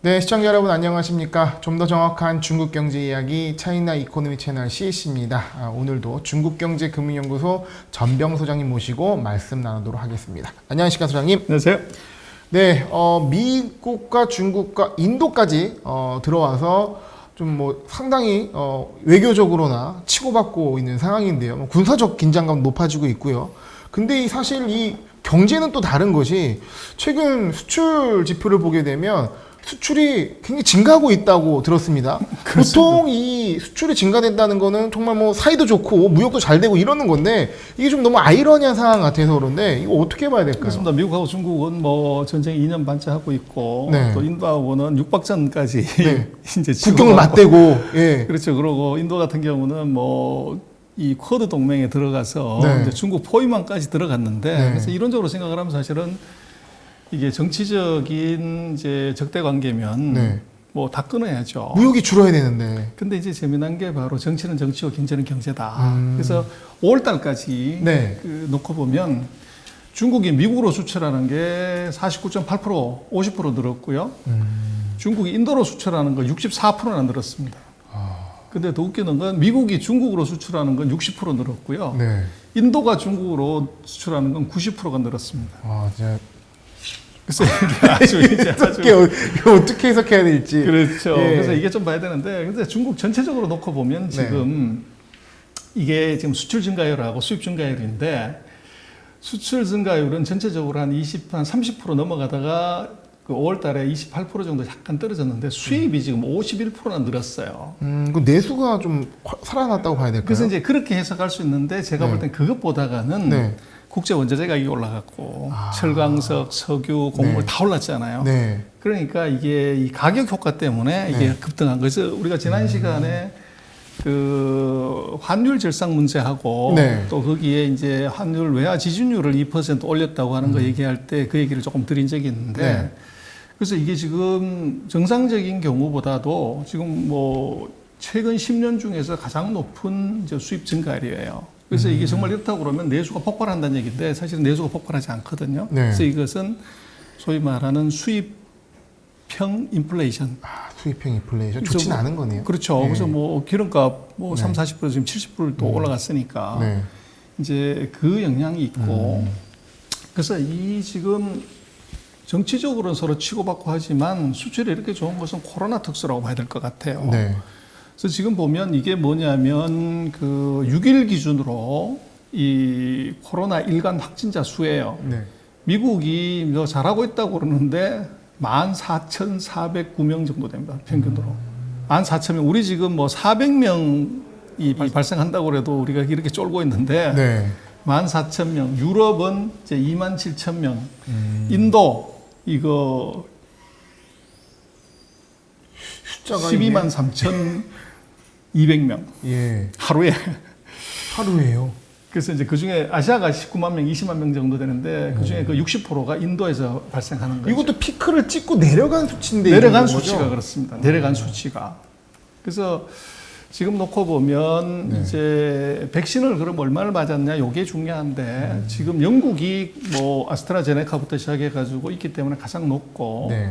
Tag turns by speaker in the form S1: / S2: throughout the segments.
S1: 네, 시청자 여러분 안녕하십니까? 좀 더 정확한 중국 경제 이야기 차이나 이코노미 채널 CC입니다. 오늘도 중국경제금융연구소 전병 소장님 모시고 말씀 나누도록 하겠습니다. 안녕하십니까, 소장님?
S2: 안녕하세요.
S1: 네, 미국과 중국과 인도까지 들어와서 좀 뭐 상당히 외교적으로나 치고받고 있는 상황인데요. 군사적 긴장감 높아지고 있고요. 근데 사실 이 경제는 또 다른 것이 최근 수출 지표를 보게 되면 수출이 굉장히 증가하고 있다고 들었습니다. 보통 이 수출이 증가된다는 거는 정말 뭐 사이도 좋고 무역도 잘 되고 이러는 건데 이게 좀 너무 아이러니한 상황 같아서 그런데 이거 어떻게 봐야 될까요?
S2: 그렇습니다. 미국하고 중국은 뭐 전쟁 2년 반째 하고 있고
S1: 네.
S2: 또 인도하고는 육박전까지
S1: 네.
S2: 이제
S1: 국경을 맞대고 예.
S2: 그렇죠. 그러고 인도 같은 경우는 뭐 이 쿼드 동맹에 들어가서
S1: 네.
S2: 이제 중국 포위망까지 들어갔는데
S1: 네.
S2: 그래서 이론적으로 생각을 하면 사실은 이게 정치적인 이제 적대 관계면
S1: 네.
S2: 뭐 다 끊어야죠.
S1: 무역이 줄어야 되는데.
S2: 근데 이제 재미난 게 바로 정치는 정치고 경제는 경제다. 그래서 5월 달까지
S1: 네.
S2: 놓고 보면 중국이 미국으로 수출하는 게 49.8%, 50% 늘었고요. 중국이 인도로 수출하는 거 64%나 늘었습니다. 근데 더 웃기는 건 미국이 중국으로 수출하는 건 60% 늘었고요.
S1: 네.
S2: 인도가 중국으로 수출하는 건 90%가 늘었습니다.
S1: 진짜
S2: 그래서 이게 아주 이제 아주
S1: 이거 어떻게 해석해야 될지.
S2: 그렇죠.
S1: 예.
S2: 그래서 이게 좀 봐야 되는데, 근데 중국 전체적으로 놓고 보면 지금 이게 지금 수출 증가율하고 수입 증가율인데, 수출 증가율은 전체적으로 한 30% 넘어가다가 그 5월 달에 28% 정도 약간 떨어졌는데 수입이 지금 51%나 늘었어요.
S1: 그 내수가 좀 살아났다고 봐야 될까요?
S2: 그래서 이제 그렇게 해석할 수 있는데 제가 볼 땐 그것보다가는
S1: 네.
S2: 국제 원자재 가격이 올라갔고 철광석, 석유, 곡물
S1: 네.
S2: 다 올랐잖아요.
S1: 네.
S2: 그러니까 이게 이 가격 효과 때문에 이게 급등한 거죠. 우리가 지난 시간에 그 환율 절상 문제하고
S1: 네.
S2: 또 거기에 이제 환율 외화 지준율을 2% 올렸다고 하는 거 얘기할 때 그 얘기를 조금 드린 적이 있는데
S1: 네.
S2: 그래서 이게 지금 정상적인 경우보다도 지금 뭐 최근 10년 중에서 가장 높은 이제 수입 증가율이에요. 그래서 이게 정말 이렇다고 그러면 내수가 폭발한다는 얘기인데 사실은 내수가 폭발하지 않거든요.
S1: 네.
S2: 그래서 이것은 소위 말하는 수입형 인플레이션.
S1: 수입형 인플레이션 좋지는 않은 거네요.
S2: 그렇죠.
S1: 네.
S2: 그래서 뭐 기름값 뭐
S1: 네.
S2: 30, 40% 지금 70% 또 올라갔으니까
S1: 네.
S2: 이제 그 영향이 있고 그래서 이 지금 정치적으로는 서로 치고받고 하지만 수출이 이렇게 좋은 것은 코로나 특수라고 봐야 될 것 같아요.
S1: 네.
S2: 그래서 지금 보면 이게 뭐냐면 그 6일 기준으로 이 코로나 일간 확진자 수예요.
S1: 네.
S2: 미국이 뭐 잘하고 있다고 그러는데 14,409명 정도 됩니다. 평균으로. 14,000명. 우리 지금 뭐 400명이 발생한다고 그래도 우리가 이렇게 쫄고 있는데
S1: 네.
S2: 14,000명. 유럽은 이제 27,000명. 인도 이거
S1: 숫자가
S2: 12만 3,200명.
S1: 예.
S2: 하루에.
S1: 하루에요.
S2: 그래서 이제 그 중에 아시아가 19만 명, 20만 명 정도 되는데 그 중에 그 60%가 인도에서 발생하는 거죠.
S1: 이것도 피크를 찍고 내려간 수치인데
S2: 내려간
S1: 이런
S2: 수치가
S1: 거죠?
S2: 그렇습니다. 내려간 수치가. 그래서 지금 놓고 보면 이제 백신을 그럼 얼마를 맞았냐 요게 중요한데 지금 영국이 뭐 아스트라제네카부터 시작해가지고 있기 때문에 가장 높고
S1: 네.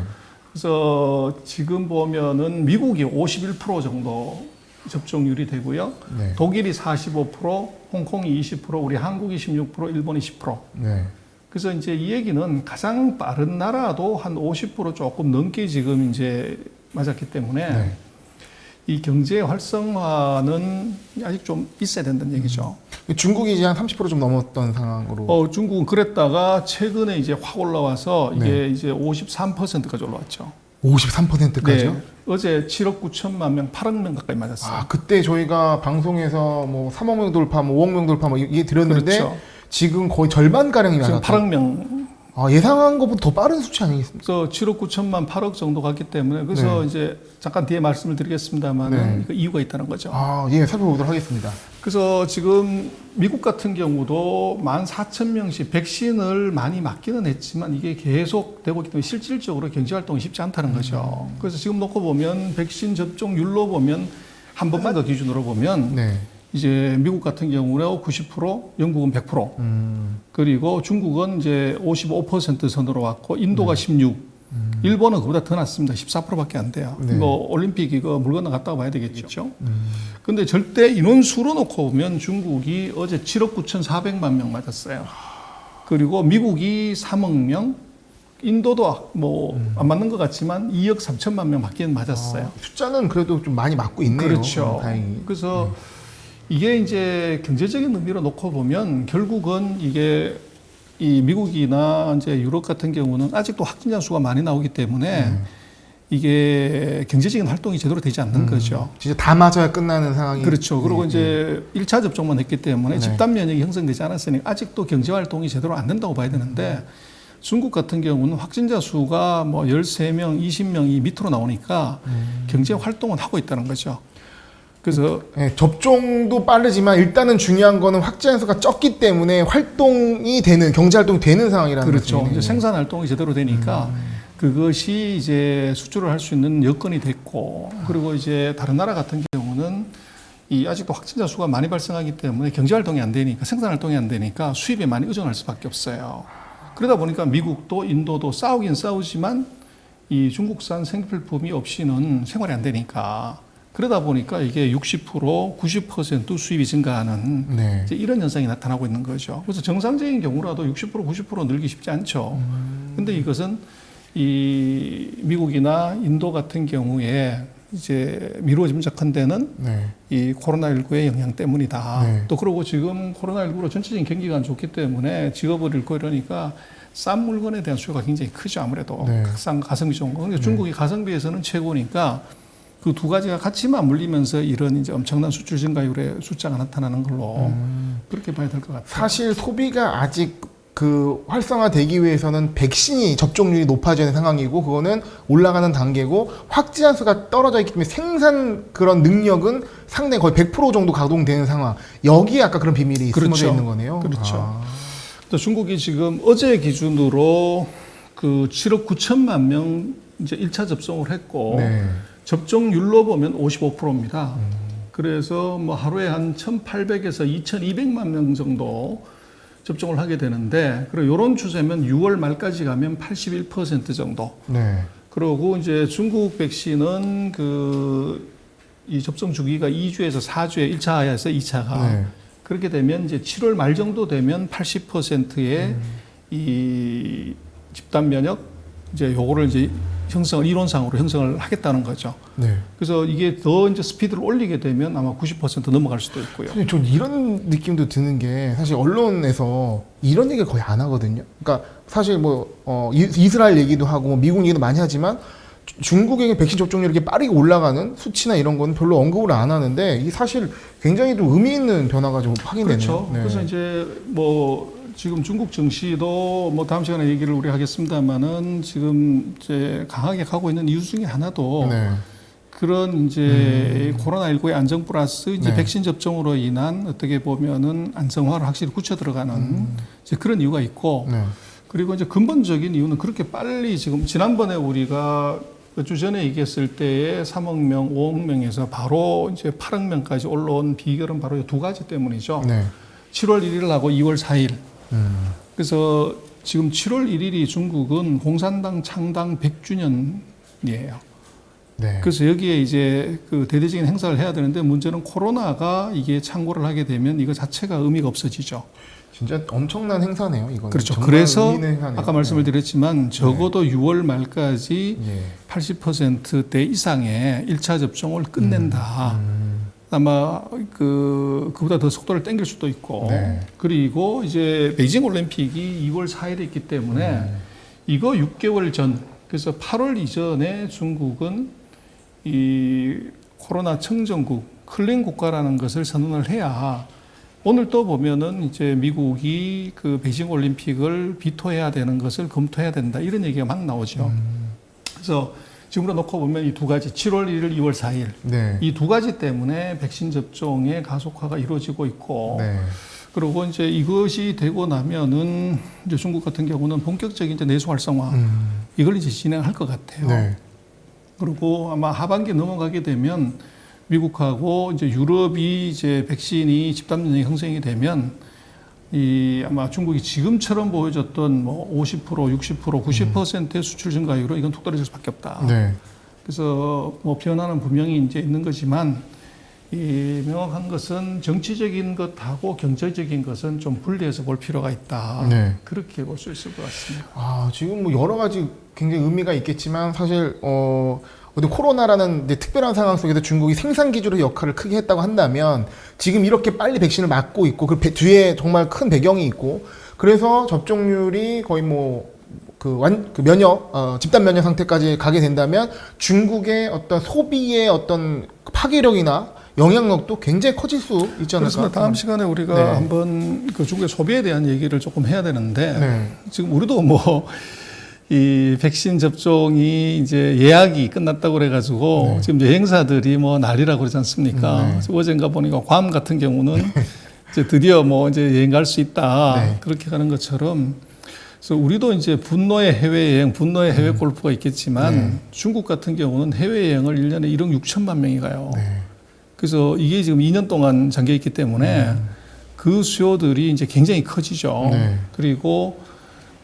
S2: 그래서 지금 보면은 미국이 51% 정도 접종률이 되고요.
S1: 네.
S2: 독일이 45%, 홍콩이 20%, 우리 한국이 16%, 일본이 10%.
S1: 네.
S2: 그래서 이제 이 얘기는 가장 빠른 나라도 한 50% 조금 넘게 지금 이제 맞았기 때문에
S1: 네.
S2: 이 경제 활성화는 아직 좀 있어야 된다는 얘기죠.
S1: 중국이 이제 한 30%좀 넘었던 상황으로.
S2: 중국은 그랬다가 최근에 이제 확 올라와서 이게
S1: 네.
S2: 이제 53%까지 올라왔죠.
S1: 53%까지요?
S2: 네. 어제 7억 9천만 명, 8억 명 가까이 맞았어요.
S1: 그때 저희가 방송에서 뭐 3억 명 돌파, 뭐 5억 명 돌파 뭐 이게 드렸는데
S2: 그렇죠.
S1: 지금 거의 절반 가량이
S2: 지금
S1: 나갔다.
S2: 8억 명.
S1: 예상한 것보다 더 빠른 수치 아니겠습니까?
S2: 그래서 7억 9천만 8억 정도 갔기 때문에 그래서 이제 잠깐 뒤에 말씀을 드리겠습니다만은 그 이유가 있다는 거죠.
S1: 예, 살펴보도록 하겠습니다.
S2: 그래서 지금 미국 같은 경우도 14,000명씩 백신을 많이 맞기는 했지만 이게 계속 되고 있기 때문에 실질적으로 경제활동이 쉽지 않다는 거죠. 그래서 지금 놓고 보면 백신 접종률로 보면 한 번만 더 기준으로 보면
S1: 네.
S2: 이제 미국 같은 경우는 90%, 영국은 100%, 그리고 중국은 이제 55% 선으로 왔고 인도가 16, 일본은 그보다 더 낮습니다. 14%밖에 안 돼요.
S1: 네.
S2: 뭐 올림픽 이거 물 건너 갔다고 봐야 되겠죠. 근데 절대 인원수로 놓고 보면 중국이 어제 7억 9,400만 명 맞았어요. 그리고 미국이 3억 명, 인도도 뭐 안 맞는 것 같지만 2억 3천만 명 맞긴 맞았어요.
S1: 숫자는 그래도 좀 많이 맞고 있네요.
S2: 그렇죠.
S1: 다행히.
S2: 그래서 이게 이제 경제적인 의미로 놓고 보면 결국은 이게 이 미국이나 이제 유럽 같은 경우는 아직도 확진자 수가 많이 나오기 때문에 이게 경제적인 활동이 제대로 되지 않는 거죠.
S1: 진짜 다 맞아야 끝나는 상황이.
S2: 그렇죠. 그리고 이제 1차 접종만 했기 때문에
S1: 네.
S2: 집단 면역이 형성되지 않았으니 아직도 경제 활동이 제대로 안 된다고 봐야 되는데 중국 같은 경우는 확진자 수가 뭐 13명, 20명이 밑으로 나오니까 경제 활동은 하고 있다는 거죠. 그래서
S1: 네, 접종도 빠르지만 일단은 중요한 거는 확진자 수가 적기 때문에 활동이 되는 경제 활동이 되는 상황이라는
S2: 그렇죠.
S1: 말씀이네요.
S2: 이제 생산 활동이 제대로 되니까 그것이 이제 수출을 할 수 있는 여건이 됐고, 그리고 이제 다른 나라 같은 경우는 이 아직도 확진자 수가 많이 발생하기 때문에 경제 활동이 안 되니까 생산 활동이 안 되니까 수입에 많이 의존할 수밖에 없어요. 그러다 보니까 미국도 인도도 싸우긴 싸우지만 이 중국산 생필품이 없이는 생활이 안 되니까, 그러다 보니까 이게 60%, 90% 수입이 증가하는
S1: 네.
S2: 이제 이런 현상이 나타나고 있는 거죠. 그래서 정상적인 경우라도 60%, 90% 늘기 쉽지 않죠. 근데 이것은 이 미국이나 인도 같은 경우에 이제 미루어짐작한 데는
S1: 네.
S2: 이 코로나19의 영향 때문이다.
S1: 네.
S2: 또 그러고 지금 코로나19로 전체적인 경기가 안 좋기 때문에 직업을 잃고 이러니까 싼 물건에 대한 수요가 굉장히 크죠. 아무래도
S1: 네.
S2: 가성비 좋은 거. 그러니까 중국이 가성비에서는 최고니까 그 두 가지가 같이 맞물리면서 이런 이제 엄청난 수출 증가율의 숫자가 나타나는 걸로 그렇게 봐야 될 것 같아요.
S1: 사실 소비가 아직 그 활성화되기 위해서는 백신이 접종률이 높아지는 상황이고 그거는 올라가는 단계고 확진자 수가 떨어져 있기 때문에 생산 그런 능력은 상당히 거의 100% 정도 가동되는 상황. 여기에 아까 그런 비밀이
S2: 그렇죠.
S1: 숨어져 있는 거네요.
S2: 그렇죠.
S1: 아.
S2: 또 중국이 지금 어제 기준으로 그 7억 9천만 명 이제 1차 접종을 했고
S1: 네.
S2: 접종률로 보면 55%입니다. 그래서 뭐 하루에 한 1,800에서 2,200만 명 정도 접종을 하게 되는데, 그리고 이런 추세면 6월 말까지 가면 81% 정도.
S1: 네.
S2: 그리고 이제 중국 백신은 그 이 접종 주기가 2주에서 4주에 1차에서 2차가
S1: 네.
S2: 그렇게 되면 이제 7월 말 정도 되면 80%의 이 집단 면역 이제 요거를 이제 이론상으로 형성을 하겠다는 거죠.
S1: 네.
S2: 그래서 이게 더 이제 스피드를 올리게 되면 아마 90% 넘어갈 수도 있고요.
S1: 선생님, 전 이런 느낌도 드는 게 사실 언론에서 이런 얘기를 거의 안 하거든요. 그러니까 사실 뭐 이스라엘 얘기도 하고 뭐 미국 얘기도 많이 하지만 중국의 백신 접종률이 이렇게 빠르게 올라가는 수치나 이런 건 별로 언급을 안 하는데 이게 사실 굉장히 좀 의미 있는 변화가 좀 확인되네요.
S2: 그렇죠.
S1: 네.
S2: 그래서 이제 뭐 지금 중국 증시도 뭐 다음 시간에 얘기를 우리 하겠습니다만은 지금 이제 강하게 가고 있는 이유 중에 하나도
S1: 네.
S2: 그런 이제 코로나19의 안정 플러스 이제
S1: 네.
S2: 백신 접종으로 인한 어떻게 보면은 안정화를 확실히 굳혀 들어가는 이제 그런 이유가 있고,
S1: 네.
S2: 그리고 이제 근본적인 이유는 그렇게 빨리 지금 지난번에 우리가 몇 주 전에 얘기했을 때에 3억 명, 5억 명에서 바로 이제 8억 명까지 올라온 비결은 바로 이 두 가지 때문이죠.
S1: 네.
S2: 7월 1일하고 2월 4일. 그래서 지금 7월 1일이 중국은 공산당 창당 100주년이에요.
S1: 네.
S2: 그래서 여기에 이제 그 대대적인 행사를 해야 되는데 문제는 코로나가 이게 창궐을 하게 되면 이거 자체가 의미가 없어지죠.
S1: 진짜 엄청난 행사네요, 이거는.
S2: 그렇죠.
S1: 정말
S2: 그래서
S1: 의미 있는 행사네요.
S2: 아까 말씀을 드렸지만 적어도 6월 말까지
S1: 네.
S2: 80%대 이상의 1차 접종을 끝낸다. 아마 그보다 더 속도를 땡길 수도 있고,
S1: 네.
S2: 그리고 이제 베이징 올림픽이 2월 4일에 있기 때문에 이거 6개월 전, 그래서 8월 이전에 중국은 이 코로나 청정국, 클린 국가라는 것을 선언을 해야, 오늘 또 보면은 이제 미국이 그 베이징 올림픽을 비토해야 되는 것을 검토해야 된다, 이런 얘기가 막 나오죠. 그래서 지금으로 놓고 보면 이 두 가지, 7월 1일, 2월 4일,
S1: 네.
S2: 이 두 가지 때문에 백신 접종의 가속화가 이루어지고 있고,
S1: 네.
S2: 그리고 이제 이것이 되고 나면은 이제 중국 같은 경우는 본격적인 이제 내수 활성화 이걸 이제 진행할 것 같아요.
S1: 네.
S2: 그리고 아마 하반기 넘어가게 되면 미국하고 이제 유럽이 이제 백신이 집단 면역이 형성이 되면 이 아마 중국이 지금처럼 보여줬던 뭐 50%, 60%, 90%의 수출 증가율은 이건 툭 떨어질 수밖에 없다.
S1: 네.
S2: 그래서 뭐 변화는 분명히 이제 있는 거지만 이 명확한 것은 정치적인 것하고 경제적인 것은 좀 분리해서 볼 필요가 있다.
S1: 네.
S2: 그렇게 볼 수 있을 것 같습니다.
S1: 지금 뭐 여러 가지 굉장히 의미가 있겠지만 사실 어디 코로나라는 이제 특별한 상황 속에서 중국이 생산 기준의 역할을 크게 했다고 한다면 지금 이렇게 빨리 백신을 맞고 있고 그 뒤에 정말 큰 배경이 있고 그래서 접종률이 거의 뭐 면역 집단 면역 상태까지 가게 된다면 중국의 어떤 소비의 어떤 파괴력이나 영향력도 굉장히 커질 수 있지 않을까?
S2: 그렇습니다. 다음 시간에 우리가
S1: 네.
S2: 한번 그 중국의 소비에 대한 얘기를 조금 해야 되는데
S1: 네.
S2: 지금 우리도 뭐 이 백신 접종이 이제 예약이 끝났다고 그래가지고
S1: 네.
S2: 지금 여행사들이 뭐 난리라고 그러지 않습니까?
S1: 네.
S2: 그래서 어젠가 보니까 괌 같은 경우는 이제 드디어 뭐 이제 여행 갈 수 있다
S1: 네.
S2: 그렇게 가는 것처럼 그래서 우리도 이제 분노의 해외여행, 분노의 해외 골프가 있겠지만
S1: 네.
S2: 중국 같은 경우는 해외여행을 1년에 1억 6천만 명이 가요.
S1: 네.
S2: 그래서 이게 지금 2년 동안 잠겨 있기 때문에 그 수요들이 이제 굉장히 커지죠.
S1: 네.
S2: 그리고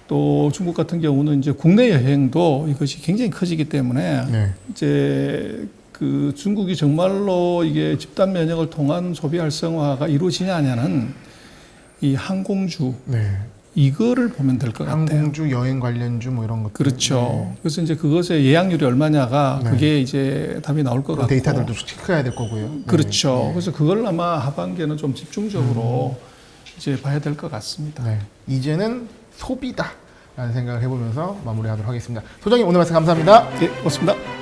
S2: 또 중국 같은 경우는 이제 국내 여행도 이것이 굉장히 커지기 때문에
S1: 네.
S2: 이제 그 중국이 정말로 이게 집단 면역을 통한 소비 활성화가 이루어지냐 하냐는 이 항공주
S1: 네.
S2: 이거를 보면 될 것 같아요.
S1: 항공주, 여행 관련주 뭐 이런 것들.
S2: 그렇죠. 그래서 이제 그것의 예약률이 얼마냐가
S1: 네.
S2: 그게 이제 답이 나올 것 같고.
S1: 데이터들도 체크해야 될 거고요. 네.
S2: 그렇죠. 그래서 그걸 아마 하반기에는 좀 집중적으로 이제 봐야 될 것 같습니다.
S1: 네. 이제는 소비다 라는 생각을 해보면서 마무리하도록 하겠습니다. 소장님 오늘 말씀 감사합니다.
S2: 예, 고맙습니다.